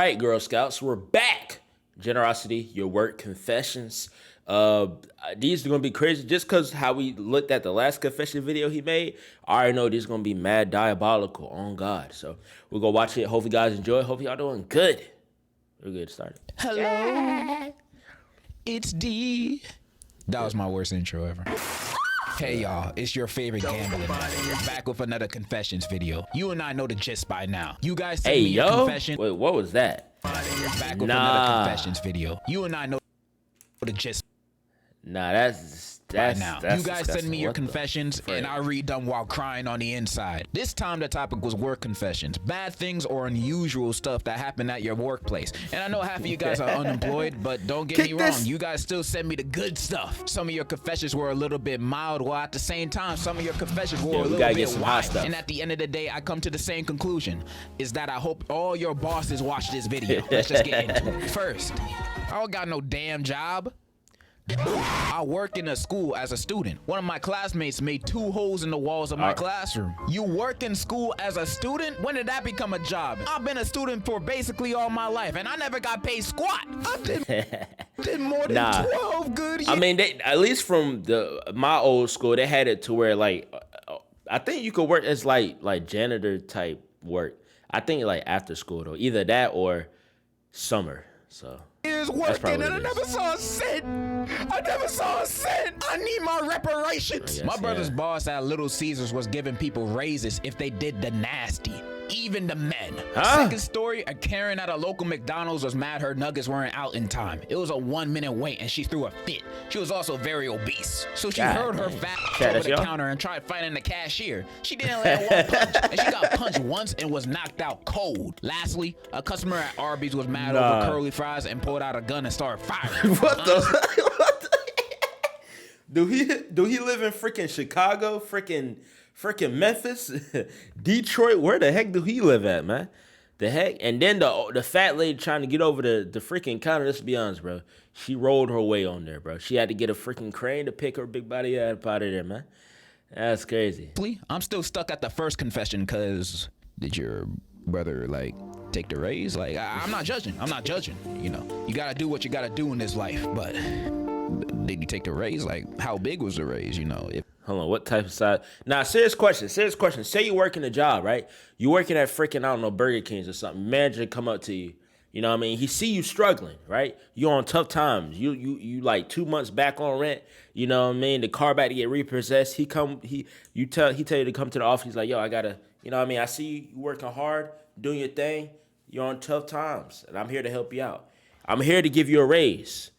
right, Girl Scouts, we're back. Generosity, your work confessions. These are gonna be crazy just because how we looked at the last confession video he made. I already know these gonna be mad diabolical on God. So we're gonna watch it. Hope you guys enjoy. Hope y'all doing good. We're good to start. Hello, it's D. That was my worst intro ever. Hey y'all, it's your favorite gambling man, back with another confessions video. You and I know the gist by now. You guys send me your confession. Wait, what was that? Back with another confessions video. You and I know the gist. Nah, that's now. You guys send me your confessions and I read them while crying on the inside. This time the topic was work confessions, bad things or unusual stuff that happened at your workplace. And I know half of you guys are unemployed, but don't get me wrong, you guys still send me the good stuff. Some of your confessions were a little bit mild, while at the same time some of your confessions were a little bit wild. And at the end of the day, I come to the same conclusion, is that I hope all your bosses watch this video. Let's just get into it. First, I don't got no damn job. I work in a school as a student. One of my classmates made 2 holes in the walls of my classroom. You work in school as a student? When did that become a job? I've been a student for basically all my life, and I never got paid squat. I did more than 12 good years. I mean, at least from my old school, they had it to where like I think you could work as like janitor type work. I think like after school though, either that or summer. So. Years working and I never saw a cent. I never saw a cent. I need my reparations. My brother's boss at Little Caesars was giving people raises if they did the nasty. Even the men. Second story, a Karen at a local McDonald's was mad her nuggets weren't out in time. It was a 1-minute wait and she threw a fit. She was also very obese. So she heard her fat over the counter and tried fighting the cashier. She didn't land 1 punch and she got punched once and was knocked out cold. Lastly, a customer at Arby's was mad over curly fries and pulled out a gun and started firing. What the? Do he live in freaking Chicago? Freaking Memphis, Detroit? Where the heck do he live at, man? The heck? And then the fat lady trying to get over the freaking counter. Let's be honest, bro. She rolled her way on there, bro. She had to get a freaking crane to pick her big body out of there, man. That's crazy. I'm still stuck at the first confession because did your brother like take the raise? Like I'm not judging. You know, you gotta do what you gotta do in this life. But did you take the raise? Like how big was the raise? You know, Hold on, what type of side? Nah, serious question. Say you working a job, right? You working at freaking, I don't know, Burger King's or something. Manager come up to you. You know what I mean? He see you struggling, right? You on tough times. You like 2 months back on rent. You know what I mean? The car about to get repossessed. He tell you to come to the office. He's like, yo, I gotta, you know what I mean? I see you working hard, doing your thing. You're on tough times, and I'm here to help you out. I'm here to give you a raise.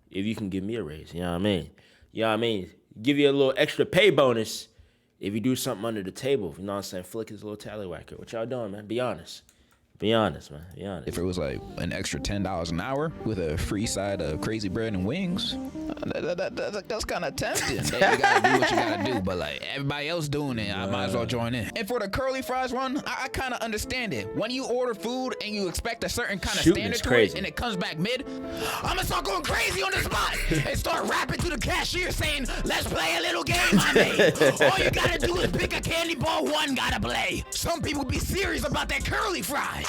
If you can give me a raise, you know what I mean? You know what I mean? Give you a little extra pay bonus if you do something under the table. You know what I'm saying? Flick his little tallywhacker. What y'all doing, man? Be honest. Be honest, man. Be honest. If it was like an extra $10 an hour with a free side of crazy bread and wings, that's kind of tempting. You gotta do what you gotta do, but like everybody else doing it, I might as well join in. And for the curly fries run, I kind of understand it. When you order food and you expect a certain kind of standard to it and it comes back mid, I'm gonna start going crazy on the spot and start rapping to the cashier saying, let's play a little game I made. All you gotta do is pick a candy bar, one gotta play. Some people be serious about that curly fries.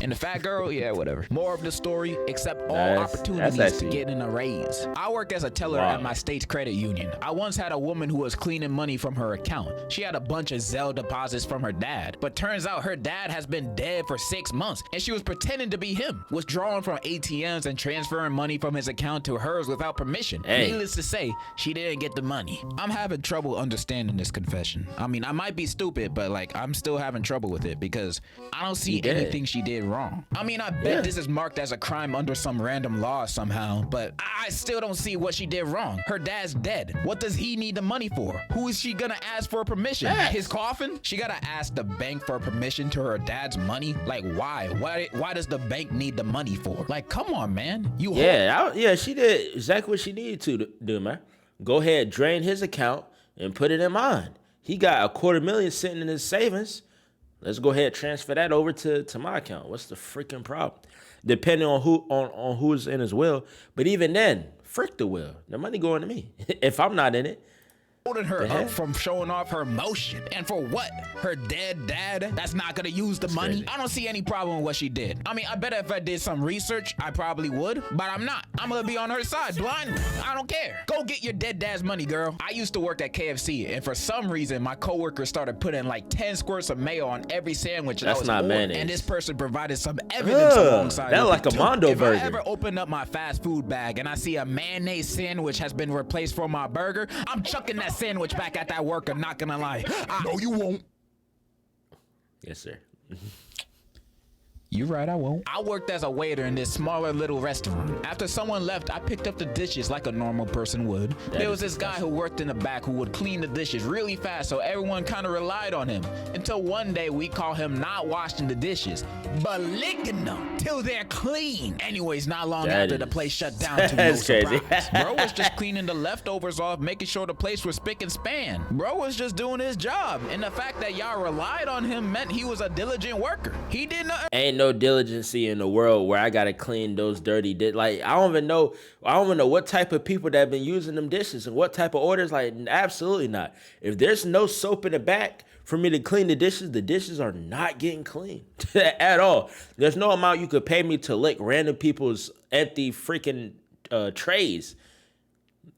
And the fat girl, yeah, whatever. More of the story, except all opportunities to get in a raise. I work as a teller at my state's credit union. I once had a woman who was cleaning money from her account. She had a bunch of Zelle deposits from her dad, but turns out her dad has been dead for 6 months, and she was pretending to be him, withdrawing from ATMs and transferring money from his account to hers without permission. Needless to say, she didn't get the money. I'm having trouble understanding this confession. I mean, I might be stupid, but like, I'm still having trouble with it because I don't see anything she did wrong. I mean, I bet this is marked as a crime under some random law somehow, but I still don't see what she did wrong. Her dad's dead. What does he need the money for? Who is she gonna ask for permission? His coffin? She gotta ask the bank for permission to her dad's money? Like, why? Why does the bank need the money for? Like, come on, man. She did exactly what she needed to do, man. Go ahead, drain his account and put it in mine. He got $250,000 sitting in his savings. Let's go ahead and transfer that over to my account. What's the freaking problem? Depending on who's in his will. But even then, frick the will. The money going to me if I'm not in it. holding her up from showing off her emotion. And for what? Her dead dad that's not gonna use the money? Crazy. I don't see any problem with what she did. I mean, I bet if I did some research, I probably would, but I'm not. I'm gonna be on her side blindly. I don't care. Go get your dead dad's money, girl. I used to work at KFC, and for some reason, my coworker started putting like 10 squirts of mayo on every sandwich that was not ordered, mayonnaise. and this person provided some evidence alongside. That like a Mondo burger. If I ever open up my fast food bag and I see a mayonnaise sandwich has been replaced for my burger, I'm chucking that sandwich back at that worker, not gonna lie. No, you won't. Yes, sir. You're right, I won't. I worked as a waiter in this smaller little restaurant. After someone left, I picked up the dishes like a normal person would. There was this guy who worked in the back who would clean the dishes really fast, so everyone kind of relied on him. Until one day we call him not washing the dishes, but licking them till they're clean. Anyways, not long after the place shut down to no surprise. Bro was just cleaning the leftovers off, making sure the place was spick and span. Bro was just doing his job, and the fact that y'all relied on him meant he was a diligent worker. He did nothing. Ain't no diligency in the world where I gotta clean those dirty dishes. Like I don't even know what type of people that have been using them dishes and what type of orders. Like absolutely not. If there's no soap in the back for me to clean the dishes are not getting clean at all. There's no amount you could pay me to lick random people's empty freaking trays.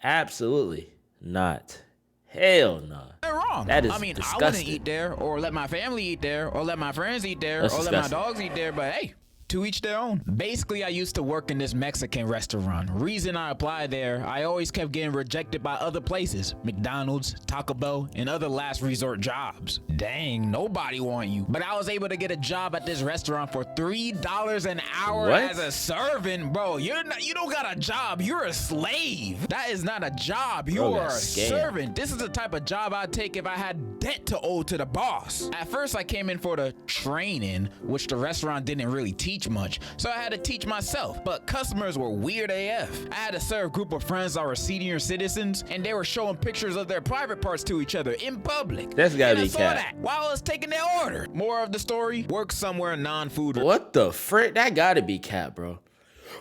Absolutely not. Hell no. Wrong. That is disgusting. I wouldn't eat there, or let my family eat there, or let my friends eat there, That's or disgusting. let my dogs eat there, but hey, to each their own. Basically, I used to work in this Mexican restaurant. Reason I applied there, I always kept getting rejected by other places. McDonald's, Taco Bell, and other last resort jobs. Dang, nobody want you. But I was able to get a job at this restaurant for $3 an hour as a servant. Bro, you don't got a job, you're a slave. That is not a job, you are a servant. This is the type of job I'd take if I had debt to owe to the boss. At first, I came in for the training, which the restaurant didn't really teach much, so I had to teach myself. But customers were weird AF. I had to serve a group of friends that were senior citizens, and they were showing pictures of their private parts to each other in public. That's gotta be cap. That while I was taking their order. More of the story: work somewhere non-food. What the frick? That gotta be cap, bro.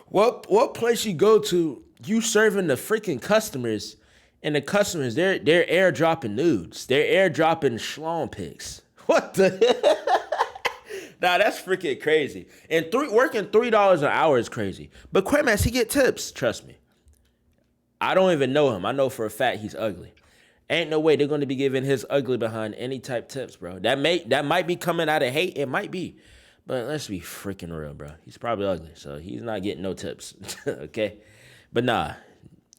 What place you go to? You serving the freaking customers, and the customers they're airdropping nudes. They're airdropping schlong pics. What the? Nah, that's freaking crazy. And working $3 an hour is crazy. But Quaymas, he get tips. Trust me. I don't even know him. I know for a fact he's ugly. Ain't no way they're going to be giving his ugly behind any type tips, bro. That might be coming out of hate. It might be. But let's be freaking real, bro. He's probably ugly, so he's not getting no tips. Okay? But nah,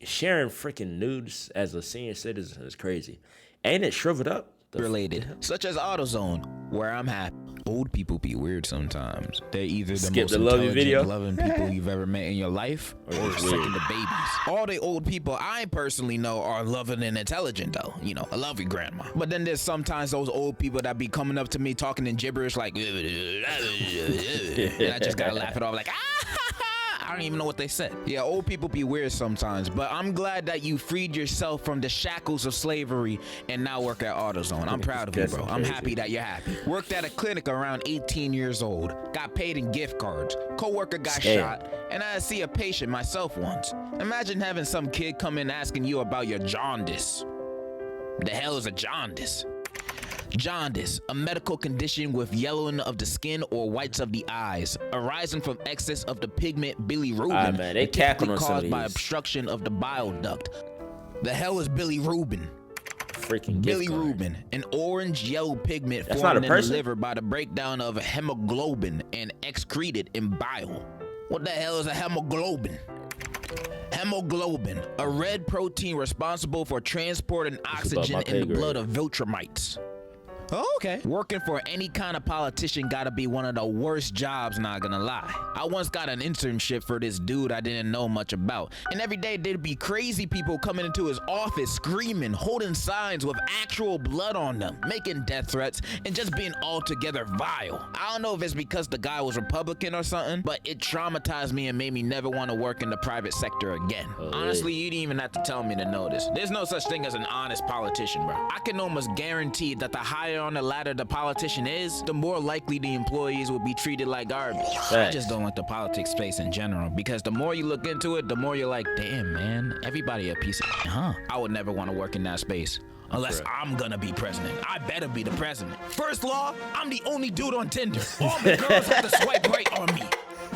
sharing freaking nudes as a senior citizen is crazy. Ain't it shriveled up? Related, such as AutoZone, where I'm happy. Old people be weird sometimes. They're either the most intelligent, loving people you've ever met in your life, or second to babies. All the old people I personally know are loving and intelligent, though. You know, I love your grandma. But then there's sometimes those old people that be coming up to me talking in gibberish like, and I just gotta laugh it off like, I don't even know what they said. Yeah, old people be weird sometimes, but I'm glad that you freed yourself from the shackles of slavery and now work at AutoZone. I'm proud of you, bro. I'm happy that you're happy. Worked at a clinic around 18 years old. Got paid in gift cards. Coworker got shot, and I had to see a patient myself once. Imagine having some kid come in asking you about your jaundice. The hell is a jaundice? Jaundice, a medical condition with yellowing of the skin or whites of the eyes, arising from excess of the pigment bilirubin, typically caused by obstruction of the bile duct. The hell is bilirubin? Freaking bilirubin, an orange-yellow pigment formed in the liver by the breakdown of hemoglobin and excreted in bile. What the hell is a hemoglobin? Hemoglobin, a red protein responsible for transporting oxygen in the blood of viltrumites. Oh, okay. Working for any kind of politician gotta be one of the worst jobs, not gonna lie. I once got an internship for this dude I didn't know much about. And every day there'd be crazy people coming into his office screaming, holding signs with actual blood on them, making death threats, and just being altogether vile. I don't know if it's because the guy was Republican or something, but it traumatized me and made me never want to work in the private sector again. Honestly, you didn't even have to tell me to know this. There's no such thing as an honest politician, bro. I can almost guarantee that the higher on the ladder the politician is, the more likely the employees will be treated like garbage. I just don't like the politics space in general, because the more you look into it, the more you're like, damn, man, everybody a piece of huh? I would never want to work in that space. unless I'm gonna be president. I better be the president. First law, I'm the only dude on Tinder. All the girls have to swipe right on me.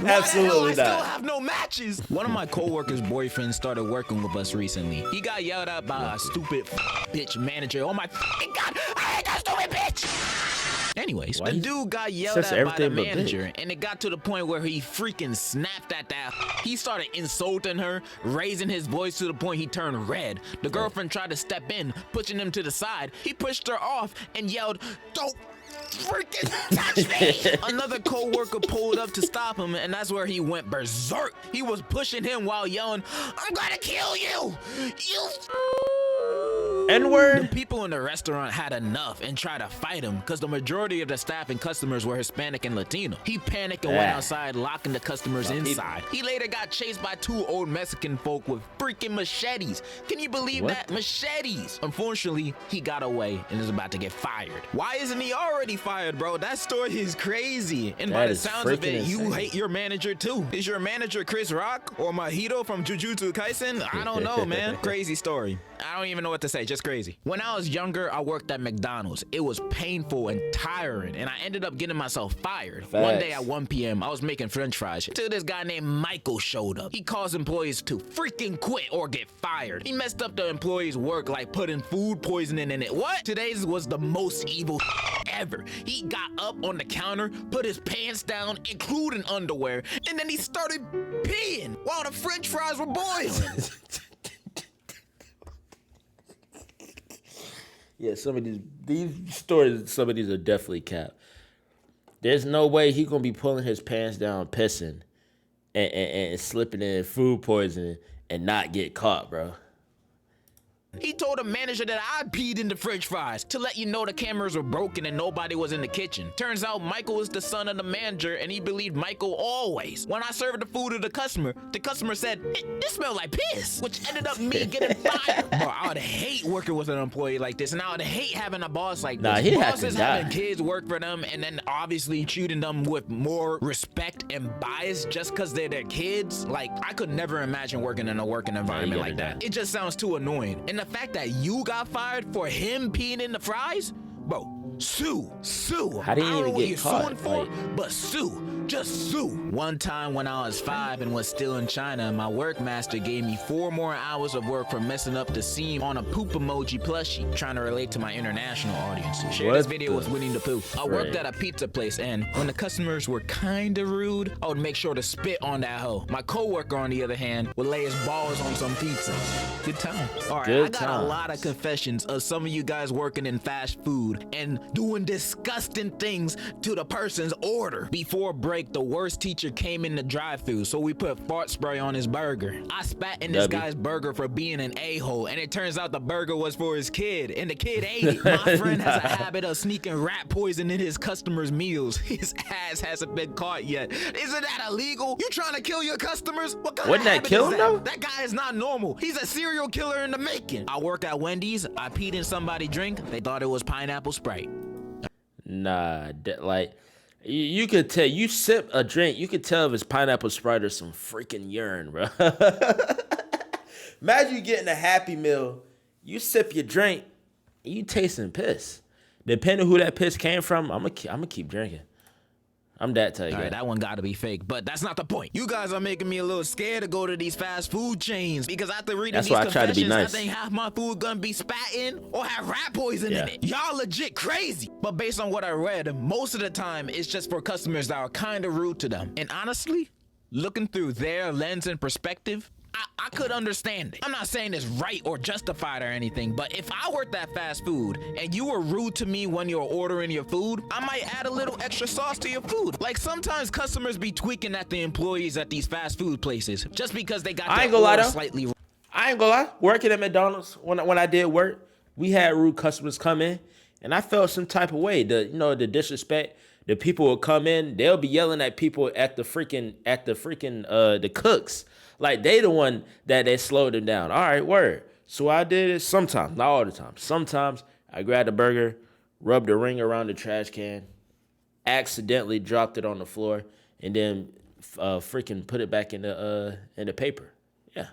Absolutely Why the hell I not. still have no matches? One of my coworkers' boyfriends started working with us recently. He got yelled at by a stupid bitch manager. Oh my God, I hate that stupid bitch. Anyways, the dude got yelled at by the manager, and it got to the point where he freaking snapped at that. He started insulting her, raising his voice to the point he turned red. The girlfriend tried to step in, pushing him to the side. He pushed her off and yelled, "Don't freaking touch me!" Another co-worker pulled up to stop him, and that's where he went berserk. He was pushing him while yelling, "I'm gonna kill you! You N-word? The people in the restaurant had enough and tried to fight him because the majority of the staff and customers were Hispanic and Latino. He panicked and went outside, locking the customers inside. He later got chased by 2 old Mexican folk with freaking machetes. Can you believe that? Machetes. Unfortunately, he got away and is about to get fired. Why isn't he already fired, bro? That story is crazy. And by the sounds of it, you hate your manager too. Is your manager Chris Rock or Mahito from Jujutsu Kaisen? I don't know, man. Crazy story. I don't even know what to say. Just crazy. When I was younger, I worked at McDonald's. It was painful and tiring, and I ended up getting myself fired. One day at 1 p.m., I was making french fries till this guy named Michael showed up. He caused employees to freaking quit or get fired. He messed up the employees' work like putting food poisoning in it. What? Today's was the most evil ever. He got up on the counter, put his pants down, including underwear, and then he started peeing while the french fries were boiling. Yeah, some of these stories, some of these are definitely cap. There's no way he gonna be pulling his pants down, pissing, and slipping in food poisoning and not get caught, bro. He told the manager that I peed in the french fries to let you know the cameras were broken and nobody was in the kitchen. Turns out Michael was the son of the manager and he believed Michael always. When I served the food to the customer said, "This smells like piss," which ended up me getting fired. Bro, I would hate working with an employee like this, and I would hate having a boss like this. He Bosses had to having kids work for them and then obviously treating them with more respect and bias just because they're their kids. Like, I could never imagine working in a working environment like that. It just sounds too annoying. And the fact that you got fired for him peeing in the fries, bro, sue. How did he even get caught? Suing for, but sue. Just sue. One time when I was 5 and was still in China, my work master gave me 4 more hours of work for messing up the seam on a poop emoji plushie, trying to relate to my international audience. Share this video with Winnie the Pooh. I worked at a pizza place, and when the customers were kinda rude, I would make sure to spit on that hoe. My coworker, on the other hand, would lay his balls on some pizza. Good time. All right, I got a lot of confessions of some of you guys working in fast food and doing disgusting things to the person's order. Before break, the worst teacher came in the drive-thru, so we put fart spray on his burger. I spat in this guy's burger for being an a-hole, and it turns out the burger was for his kid, and the kid ate it. My friend has a habit of sneaking rat poison in his customers' meals. His ass hasn't been caught yet. Isn't that illegal? You trying to kill your customers? What kind of habit is that? Though? That guy is not normal. He's a serial killer in the making. I work at Wendy's. I peed in somebody's drink. They thought it was pineapple Sprite. Nah, like, you could tell, you sip a drink, you could tell if it's pineapple Sprite or some freaking urine, bro. Imagine you getting a Happy Meal, you sip your drink, and you tasting piss. Depending who that piss came from, I'm gonna keep drinking. I'm that type. All right, that one gotta be fake, but that's not the point. You guys are making me a little scared to go to these fast food chains because after reading these confessions, I think half my food gonna be spat in or have rat poison in it. Y'all legit crazy. But based on what I read, most of the time it's just for customers that are kind of rude to them. And honestly, looking through their lens and perspective, I could understand it. I'm not saying it's right or justified or anything, but if I worked at fast food and you were rude to me when you were ordering your food, I might add a little extra sauce to your food. Like, sometimes customers be tweaking at the employees at these fast food places just because they got their order slightly. I ain't gonna lie. Working at McDonald's, when I did work, we had rude customers come in, and I felt some type of way. The disrespect. The people will come in, they'll be yelling at people at the cooks. Like, they the one that they slowed them down. All right, word. So I did it sometimes, not all the time. Sometimes I grabbed a burger, rubbed a ring around the trash can, accidentally dropped it on the floor, and then freaking put it back in the paper. Yeah.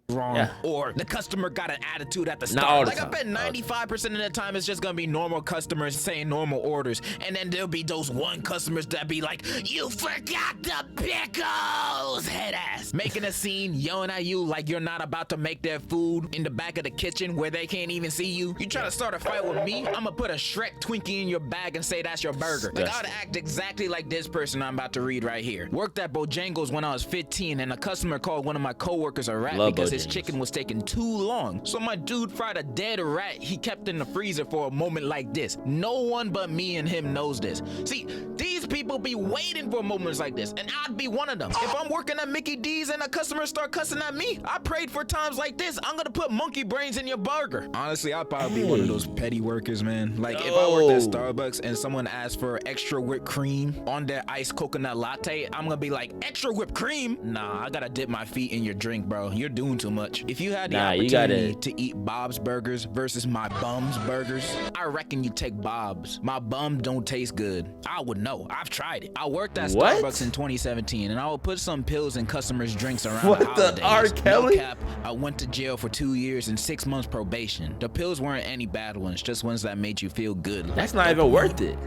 wrong, Yeah. or the customer got an attitude at the start. Not all the Like, time. I bet 95% of the time it's just gonna be normal customers saying normal orders, and then there'll be those one customers that be like, "You forgot the pickles," head ass, making a scene, yelling at you like you're not about to make their food in the back of the kitchen where they can't even see you. You try to start a fight with me, I'ma put a Shrek Twinkie in your bag and say that's your burger. Like, I'd act exactly like this person I'm about to read right here. Worked at Bojangles when I was 15, and a customer called one of my coworkers a rat because his chicken was taking too long. So my dude fried a dead rat he kept in the freezer for a moment like this. No one but me and him knows this. See, these people be waiting for moments like this, and I'd be one of them. If I'm working at Mickey D's and a customer start cussing at me, I prayed for times like this. I'm gonna put monkey brains in your burger. Honestly, I'd probably be one of those petty workers, man. Like, if I worked at Starbucks and someone asked for extra whipped cream on their iced coconut latte, I'm gonna be like, extra whipped cream? Nah, I gotta dip my feet in your drink, bro. You're doing too much. If you had the opportunity to eat Bob's Burgers versus my bum's burgers, I reckon you take Bob's. My bum don't taste good. I would know. I've tried it. I worked at Starbucks in 2017, and I would put some pills in customers' drinks around the holidays. R. Kelly? No cap, I went to jail for 2 years and 6 months probation. The pills weren't any bad ones, just ones that made you feel good. That's not even worth it.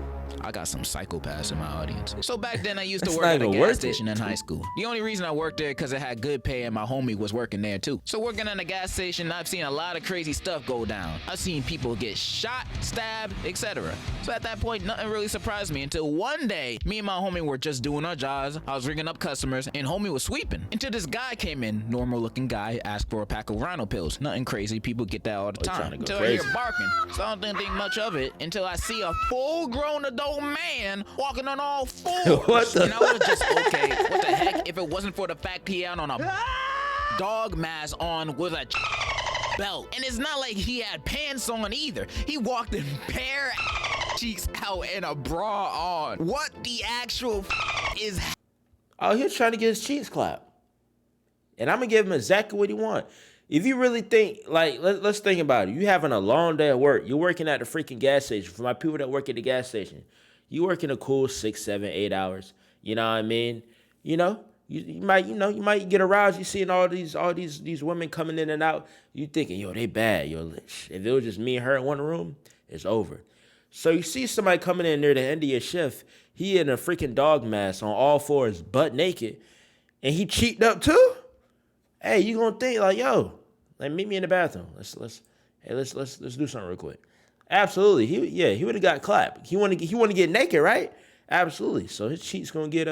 I got some psychopaths in my audience. So back then I used to work at a gas station in high school. The only reason I worked there because it had good pay and my homie was working there too. So working at a gas station, I've seen a lot of crazy stuff go down. I've seen people get shot, stabbed, etc. So at that point, nothing really surprised me until one day, me and my homie were just doing our jobs. I was ringing up customers and homie was sweeping. Until this guy came in, normal looking guy, asked for a pack of rhino pills. Nothing crazy, people get that all the time. Until I hear barking. So I don't think much of it until I see a full grown adult man walking on all fours. What the? And I was just, okay, what the heck? If it wasn't for the fact he had on a dog mask on with a belt. And it's not like he had pants on either. He walked in bare cheeks out and a bra on. What the actual is? Oh, he was trying to get his cheeks clapped. And I'm gonna give him exactly what he want. If you really think, like, let's think about it. You having a long day at work. You're working at the freaking gas station. For my people that work at the gas station, you working a cool 6, 7, 8 hours. You know what I mean? You know, you might get aroused. You seeing all these women coming in and out. You thinking, yo, they bad. Yo, if it was just me and her in one room, it's over. So you see somebody coming in near the end of your shift. He in a freaking dog mask on all fours, butt naked, and he cheated up too. Hey, you gonna think like, yo, like, meet me in the bathroom. Let's do something real quick. Absolutely. He would have got clapped. He want to get naked, right? Absolutely. So his cheeks gonna get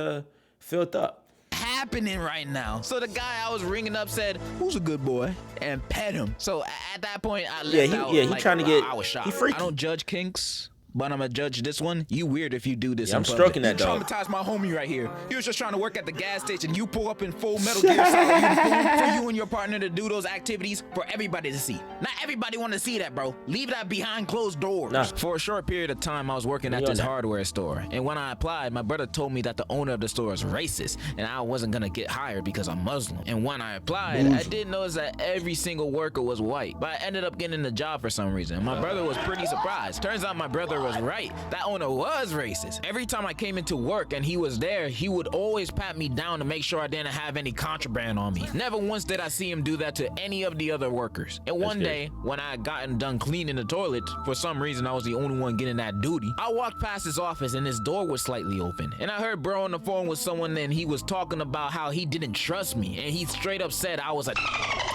filled up. Happening right now. So the guy I was ringing up said, "Who's a good boy?" and pet him. So at that point, I left out. He trying to get. I was shocked. He freaky. I don't judge kinks, but I'm gonna judge this one. You weird if you do this. Yeah, I'm public. stroking that dog. You traumatized my homie right here. He was just trying to work at the gas station. You pull up in full Metal Gear Solid uniform for you and your partner to do those activities for everybody to see. Not everybody want to see that, bro. Leave that behind closed doors. Nah. For a short period of time, I was working at this hardware store, and when I applied, my brother told me that the owner of the store is racist, and I wasn't gonna get hired because I'm Muslim. And when I applied, I did notice that every single worker was white, but I ended up getting the job for some reason. My brother was pretty surprised. Turns out my brother was right. That owner was racist. Every time I came into work and he was there, he would always pat me down to make sure I didn't have any contraband on me. Never once did I see him do that to any of the other workers. And one day, when I had gotten done cleaning the toilet, for some reason I was the only one getting that duty, I walked past his office and his door was slightly open. And I heard bro on the phone with someone and he was talking about how he didn't trust me. And he straight up said I was a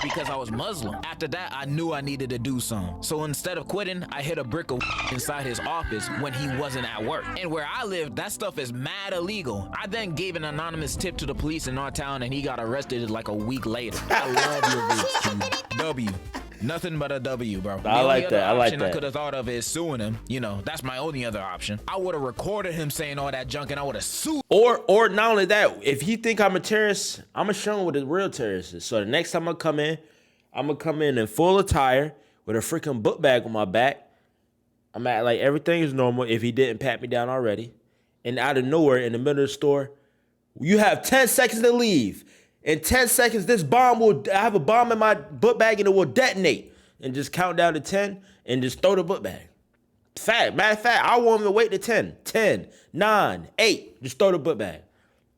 because I was Muslim. After that, I knew I needed to do something. So instead of quitting, I hit a brick of inside his office when he wasn't at work. And where I live, that stuff is mad illegal. I then gave an anonymous tip to the police in our town and he got arrested like a week later. I love your videos. W. Nothing but a W, bro. I like that. I could have thought of is suing him. You know, that's my only other option. I would have recorded him saying all that junk and I would have sued. Or not only that, if he think I'm a terrorist, I'm gonna show him what a real terrorist is. So the next time I come in, I'm gonna come in full attire with a freaking book bag on my back. I'm at like everything is normal if he didn't pat me down already. And out of nowhere in the middle of the store, you have 10 seconds to leave. In 10 seconds, I have a bomb in my book bag and it will detonate. And just count down to 10 and just throw the book bag. Matter of fact, I want him to wait to 10. 10, 9, 8, just throw the book bag.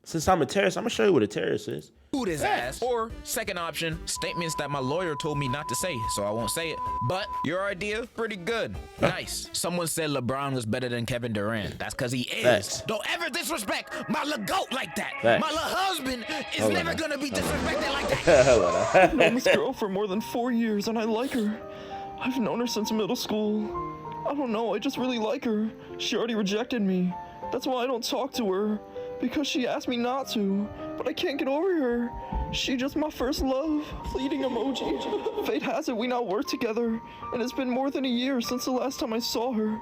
Since I'm a terrorist, I'm gonna show you what a terrorist is. Boot his ass. Or second option, statements that my lawyer told me not to say, so I won't say it. But your idea, pretty good. Nice. Someone said LeBron was better than Kevin Durant. That's because he is. Facts. Don't ever disrespect my goat like that. Facts. My husband is never gonna be disrespected like that. I've known this girl for more than 4 years, and I like her. I've known her since middle school. I don't know, I just really like her. She already rejected me. That's why I don't talk to her. Because she asked me not to, but I can't get over her. She just my first love. Pleading emoji. Fate has it we now work together, and it's been more than a year since the last time I saw her.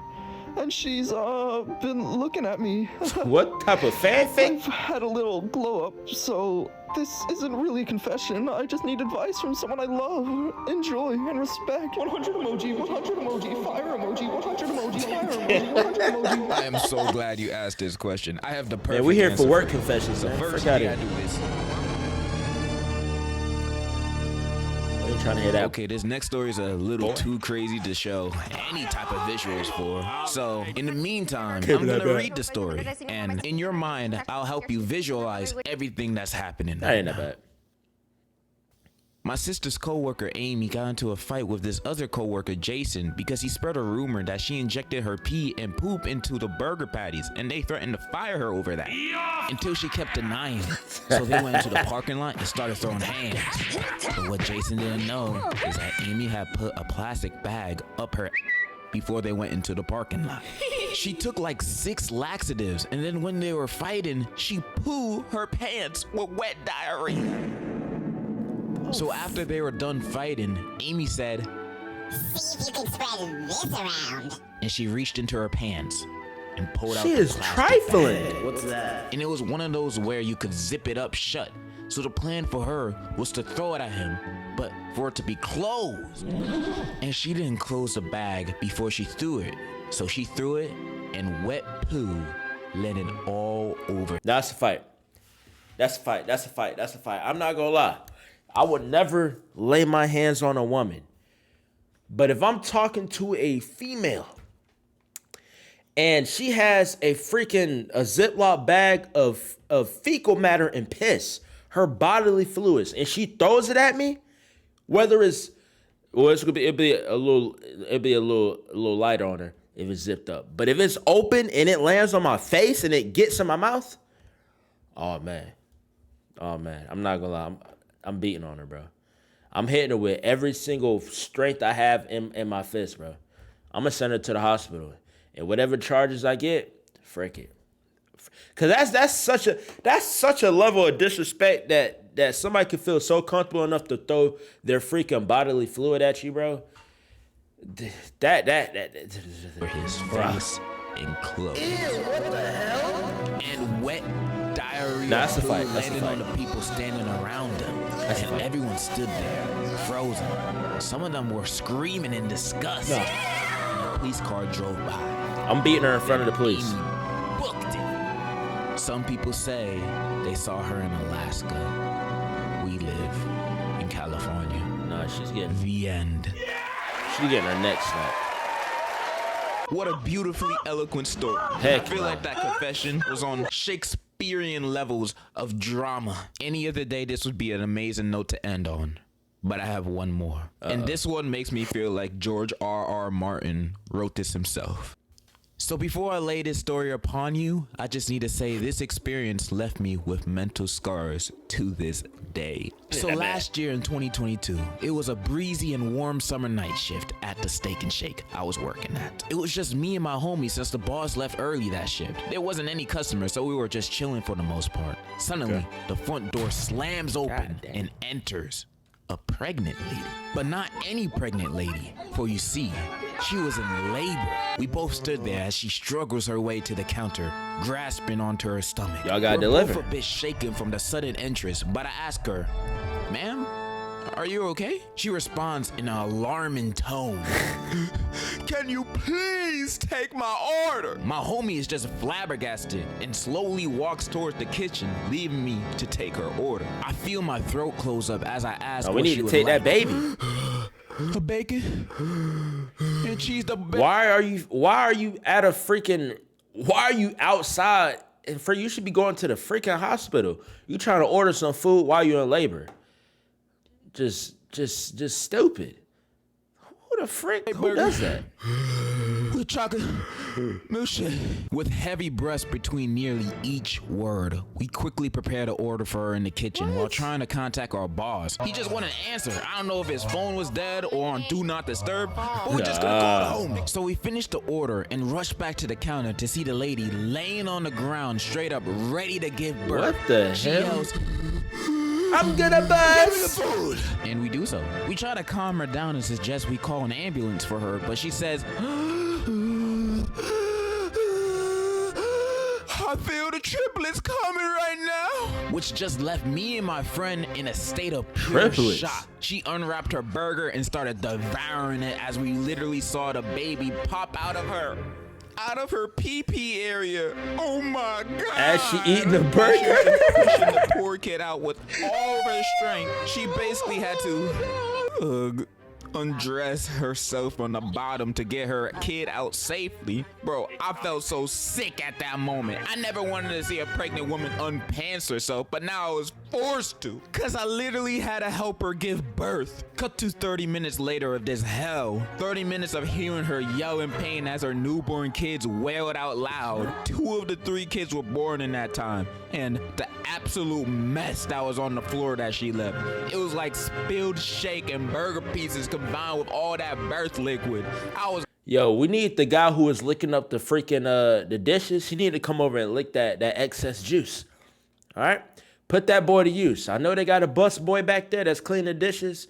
And she's been looking at me. What type of fanfic? I've had a little glow up, so this isn't really a confession. I just need advice from someone I love, enjoy, and respect. 100 emoji, 100 emoji, fire emoji, 100 emoji, fire emoji, 100 emoji. I am so glad you asked this question. I have the perfect Man, we here answer for work you. confessions, So man. first Fuck thing outta I do here. is... I ain't trying to hear that. Okay, this next story is a little too crazy to show any type of visuals for. So, in the meantime, I'm gonna read the story, and in your mind, I'll help you visualize everything that's happening. That ain't that bad. My sister's coworker Amy got into a fight with this other coworker Jason because he spread a rumor that she injected her pee and poop into the burger patties, and they threatened to fire her over that until she kept denying it. So they went into the parking lot and started throwing hands. But what Jason didn't know is that Amy had put a plastic bag up her before they went into the parking lot. She took like 6 laxatives, and then when they were fighting, she pooed her pants with wet diarrhea. So after they were done fighting, Amy said, "See if you can spread this around." and she reached into her pants and pulled out She the is plastic trifling. bag. What's that? And it was one of those where you could zip it up shut. So the plan for her was to throw it at him, but for it to be closed. And she didn't close the bag before she threw it. So she threw it, and wet poo landed all over. That's a fight. That's a fight. That's a fight. That's a fight. I'm not gonna lie. I would never lay my hands on a woman. But if I'm talking to a female and she has a Ziploc bag of fecal matter and piss, her bodily fluids, and she throws it at me, whether it's it'll be a little lighter on her if it's zipped up. But if it's open and it lands on my face and it gets in my mouth, oh man, I'm not gonna lie. I'm beating on her, bro. I'm hitting her with every single strength I have in my fist, bro. I'm gonna send her to the hospital, and whatever charges I get, frick it. Cause that's such a level of disrespect that somebody could feel so comfortable enough to throw their freaking bodily fluid at you, bro. That his face and clothes. Ew, what the hell? And wet diarrhea Nah, that's a fight. That's a landed fight. on the people standing around him. That's a And fight. everyone stood there, frozen. Some of them were screaming in disgust. No. And a police car drove by. I'm beating her in front of the police. Amy booked it. Some people say they saw her in Alaska. We live in California. Nah, she's getting The end. her neck snapped. What a beautifully eloquent story. Heck I feel no. like that confession was on Shakespearean levels of drama. Any other day, this would be an amazing note to end on. But I have one more. And this one makes me feel like George R.R. Martin wrote this himself. So before I lay this story upon you, I just need to say this experience left me with mental scars to this day. So last year in 2022, it was a breezy and warm summer night shift at the Steak and Shake I was working at. It was just me and my homie since the boss left early that shift. There wasn't any customers, so we were just chilling for the most part. Suddenly, the front door slams open damn. and enters a pregnant lady. But not any pregnant lady, for you see, she was in labor. We both stood there as she struggles her way to the counter, grasping onto her stomach. Y'all gotta We're deliver. both a bit shaken from the sudden entrance, but I ask her, "Ma'am, are you okay?" She responds in an alarming tone. "Can you please take my order?" My homie is just flabbergasted and slowly walks towards the kitchen, leaving me to take her order. I feel my throat close up as I ask Oh, we what need she to would take like. that baby. A bacon and cheese double bacon. Why are you at a freaking? Why are you outside and for you should be going to the freaking hospital. You trying to order some food while you're in labor. Just stupid. Who the frick? Who does that? With chocolate milkshake. With heavy breaths between nearly each word, we quickly prepared an order for her in the kitchen while trying to contact our boss. He just wouldn't answer. I don't know if his phone was dead or on Do Not Disturb, but we just couldn't call the homie. So we finished the order and rushed back to the counter to see the lady laying on the ground straight up ready to give birth. What the She hell? yells, I'm gonna bust. and we do so. We try to calm her down and suggest we call an ambulance for her, but she says, I feel the triplets coming right now. Which just left me and my friend in a state of pure Triplets? shock. She unwrapped her burger and started devouring it as we literally saw the baby pop out of her pee-pee area. Oh my God. As she eating the burger? Pushing the poor kid out with all of her strength. She basically had to undress herself from the bottom to get her kid out safely. Bro, I felt so sick at that moment. I never wanted to see a pregnant woman unpants herself, but now I was forced to, cause I literally had to help her give birth. Cut to 30 minutes later of this hell. 30 minutes of hearing her yell in pain as her newborn kids wailed out loud. 2 of the 3 kids were born in that time, and the absolute mess that was on the floor that she left. It was like spilled shake and burger pieces combined with all that birth liquid. Yo, we need the guy who was licking up the freaking the dishes. He need to come over and lick that excess juice. All right, put that boy to use. I know they got a bus boy back there that's cleaning the dishes.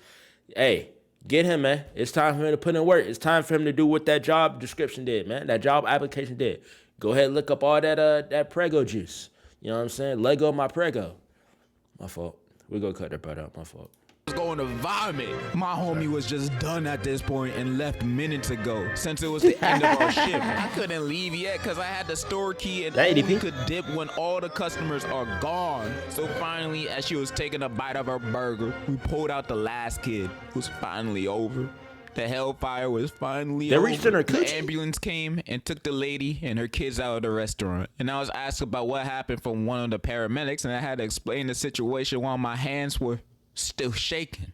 Hey, get him, man. It's time for him to put in work. It's time for him to do what that job description did, man. That job application did. Go ahead and look up all that Prego juice. You know what I'm saying? Lego my Prego. My fault. We gonna cut that part out. My fault. Was going to vomit. My homie was just done at this point and left minutes ago since it was the end of our shift. I couldn't leave yet because I had the store key and That only ADP? could dip when all the customers are gone. So finally, as she was taking a bite of her burger, we pulled out the last kid. It was finally over. The hellfire was finally They over. reached in her The coochie? ambulance came and took the lady and her kids out of the restaurant. And I was asked about what happened from one of the paramedics, and I had to explain the situation while my hands were still shaking.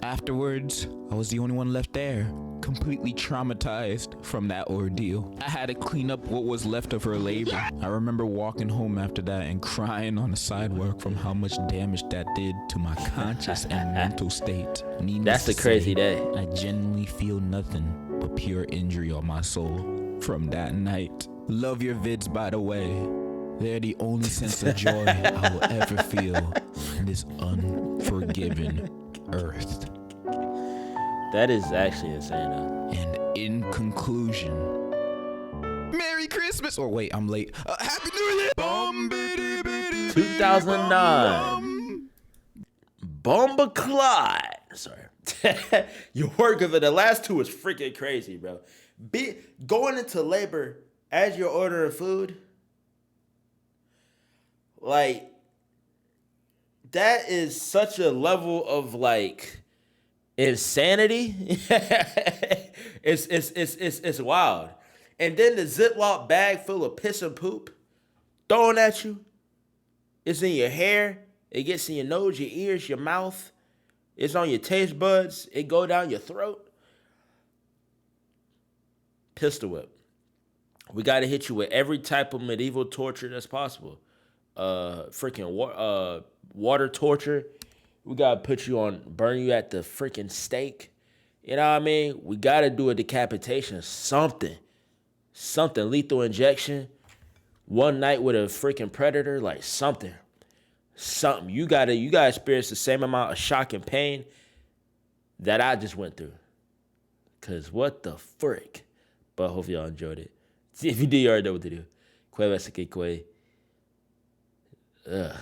Afterwards, I was the only one left there, completely traumatized from that ordeal. I had to clean up what was left of her labor. I remember walking home after that and crying on the sidewalk from how much damage that did to my conscious and mental state. Needless That's a to crazy say, day. I genuinely feel nothing but pure injury on my soul from that night. Love your vids, by the way. They're the only sense of joy I will ever feel in this unforgiven earth. That is actually insane, though. And in conclusion, Merry Christmas! Or wait, I'm late. Happy New Year! 2009. Bomba Clyde. Sorry. Your work of it, the last 2 is freaking crazy, bro. Going into labor as you're ordering food, like, that is such a level of, like, insanity. It's wild. And then the Ziploc bag full of piss and poop thrown at you. It's in your hair. It gets in your nose, your ears, your mouth. It's on your taste buds. It go down your throat. Pistol whip. We got to hit you with every type of medieval torture that's possible. Water torture. We got to put you on, burn you at the freaking stake. You know what I mean? We got to do a decapitation. Something. Lethal injection. One night with a freaking predator. Like something. You gotta experience the same amount of shock and pain that I just went through. Cause what the frick? But I hope y'all enjoyed it. See, if you did, you already know what to do. Ugh.